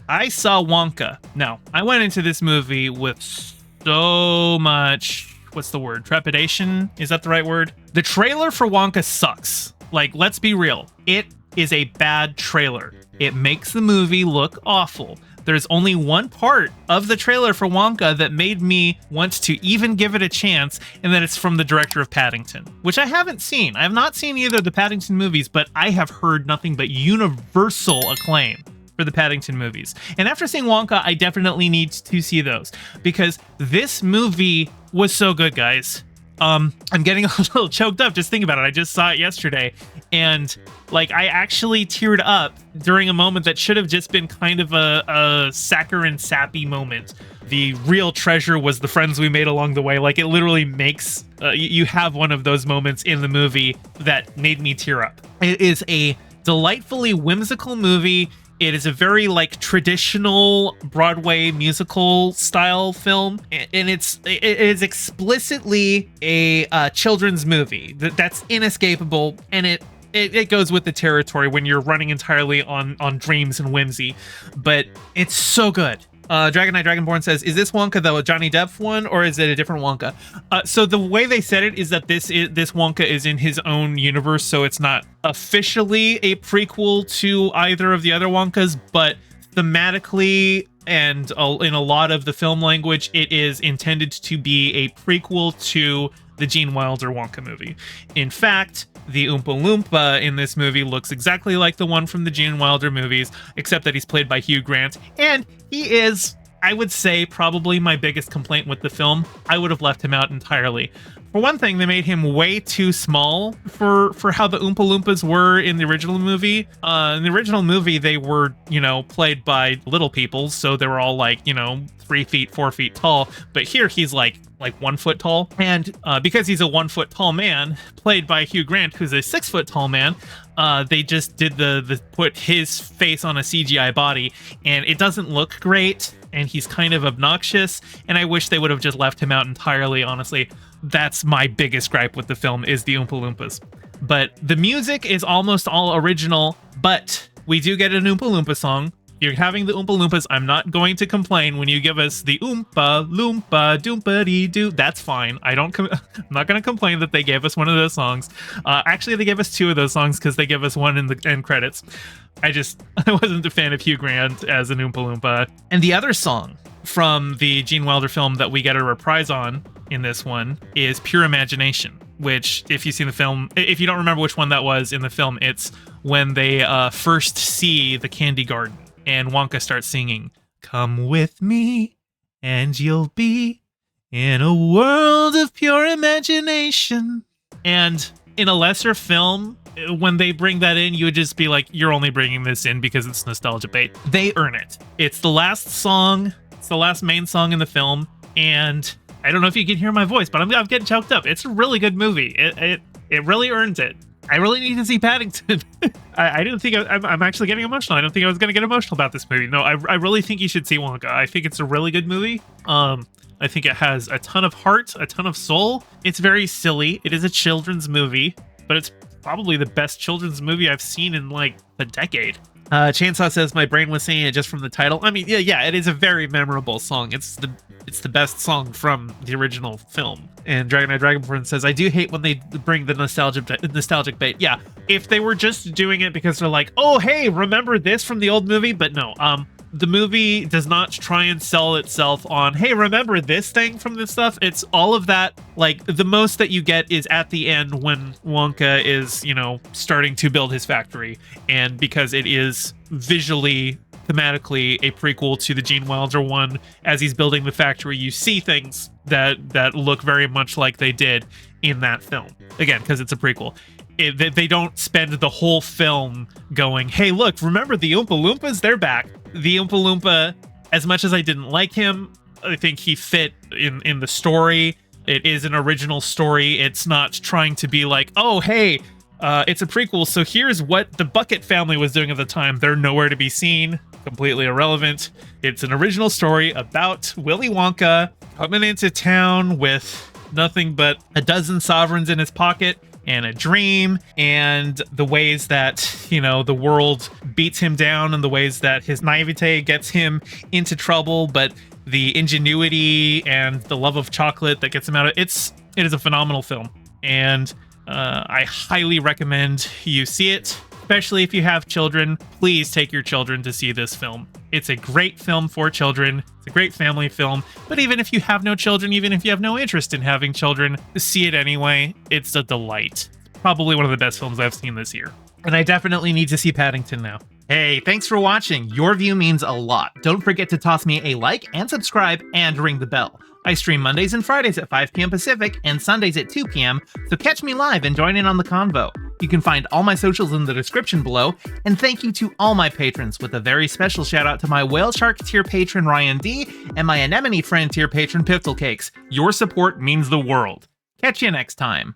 I saw Wonka. Now, I went into this movie with so much, what's the word? Trepidation? Is that the right word? The trailer for Wonka sucks. Like, let's be real. It is a bad trailer. It makes the movie look awful. There's only one part of the trailer for Wonka that made me want to even give it a chance, and that it's from the director of Paddington, which I haven't seen. I have not seen either of the Paddington movies, but I have heard nothing but universal acclaim for the Paddington movies. And after seeing Wonka, I definitely need to see those, because this movie was so good, guys. I'm getting a little choked up just thinking about it. I just saw it yesterday, and like I actually teared up during a moment that should have just been kind of a saccharine, sappy moment. The real treasure was the friends we made along the way. Like, it literally makes you have one of those moments in the movie that made me tear up. It is a delightfully whimsical movie. It is a very like traditional Broadway musical style film, and it is explicitly a children's movie. That's inescapable, and it goes with the territory when you're running entirely on dreams and whimsy. But it's so good. Dragon Knight Dragonborn says, is this Wonka the Johnny Depp one, or is it a different Wonka? So the way they said it is that this Wonka is in his own universe, so it's not officially a prequel to either of the other Wonkas, but thematically and in a lot of the film language, it is intended to be a prequel to the Gene Wilder Wonka movie. In fact, the Oompa Loompa in this movie looks exactly like the one from the Gene Wilder movies, except that he's played by Hugh Grant, and he is, I would say, probably my biggest complaint with the film. I would have left him out entirely. For one thing, they made him way too small for how the Oompa Loompas were in the original movie. In the original movie, they were, played by little people, so they were all like, 3 feet, 4 feet tall. But here he's like 1 foot tall. And because he's a 1 foot tall man, played by Hugh Grant, who's a 6 foot tall man, they just did the put his face on a CGI body, and it doesn't look great, and he's kind of obnoxious, and I wish they would have just left him out entirely, honestly. That's my biggest gripe with the film, is the Oompa Loompas. But the music is almost all original, but we do get an Oompa Loompa song. You're having the Oompa Loompas. I'm not going to complain when you give us the Oompa Loompa Doompity-doo. That's fine. I'm not going to complain that they gave us one of those songs. Actually, they gave us 2 of those songs because they give us one in the end credits. I wasn't a fan of Hugh Grant as an Oompa Loompa. And the other song from the Gene Wilder film that we get a reprise on in this one is Pure Imagination, which, if you've seen the film, if you don't remember which one that was in the film, it's when they first see the candy garden. And Wonka starts singing, "Come with me, and you'll be in a world of pure imagination." And in a lesser film, when they bring that in, you would just be like, you're only bringing this in because it's nostalgia bait. They earn it. It's the last song. It's the last main song in the film. And I don't know if you can hear my voice, but I'm getting choked up. It's a really good movie. It really earns it. I really need to see Paddington. I didn't think I'm actually getting emotional. I don't think I was going to get emotional about this movie. No, I really think you should see Wonka. I think it's a really good movie. I think it has a ton of heart, a ton of soul. It's very silly. It is a children's movie, but it's probably the best children's movie I've seen in like a decade. Chainsaw says, my brain was saying it just from the title. I mean, yeah, it is a very memorable song. It's the best song from the original film. And Dragon Knight Dragonborn says, I do hate when they bring the nostalgic bait. Yeah, if they were just doing it because they're like, oh, hey, remember this from the old movie? But no, the movie does not try and sell itself on, hey, remember this thing from this stuff? It's all of that. Like, the most that you get is at the end when Wonka is, starting to build his factory. And because it is visually, thematically a prequel to the Gene Wilder one, as he's building the factory, you see things that look very much like they did in that film. Again, because it's a prequel. They don't spend the whole film going, hey, look, remember the Oompa Loompas? They're back. The Oompa Loompa, as much as I didn't like him, I think he fit in the story. It is an original story. It's not trying to be like, oh, hey, it's a prequel, so here's what the Bucket family was doing at the time. They're nowhere to be seen. Completely irrelevant. It's an original story about Willy Wonka coming into town with nothing but a dozen sovereigns in his pocket, and a dream, and the ways that, you know, the world beats him down and the ways that his naivete gets him into trouble, but the ingenuity and the love of chocolate that gets him out of it is a phenomenal film. And I highly recommend you see it, especially if you have children. Please take your children to see this film. It's a great film for children. It's a great family film. But even if you have no children, even if you have no interest in having children, see it anyway. It's a delight. Probably one of the best films I've seen this year. And I definitely need to see Paddington now. Hey, thanks for watching. Your view means a lot. Don't forget to toss me a like and subscribe and ring the bell. I stream Mondays and Fridays at 5 p.m. Pacific and Sundays at 2 p.m., so catch me live and join in on the convo. You can find all my socials in the description below, and thank you to all my patrons, with a very special shout out to my Whale Shark tier patron Ryan D and my Anemone friend tier patron Pixel Cakes. Your support means the world. Catch you next time.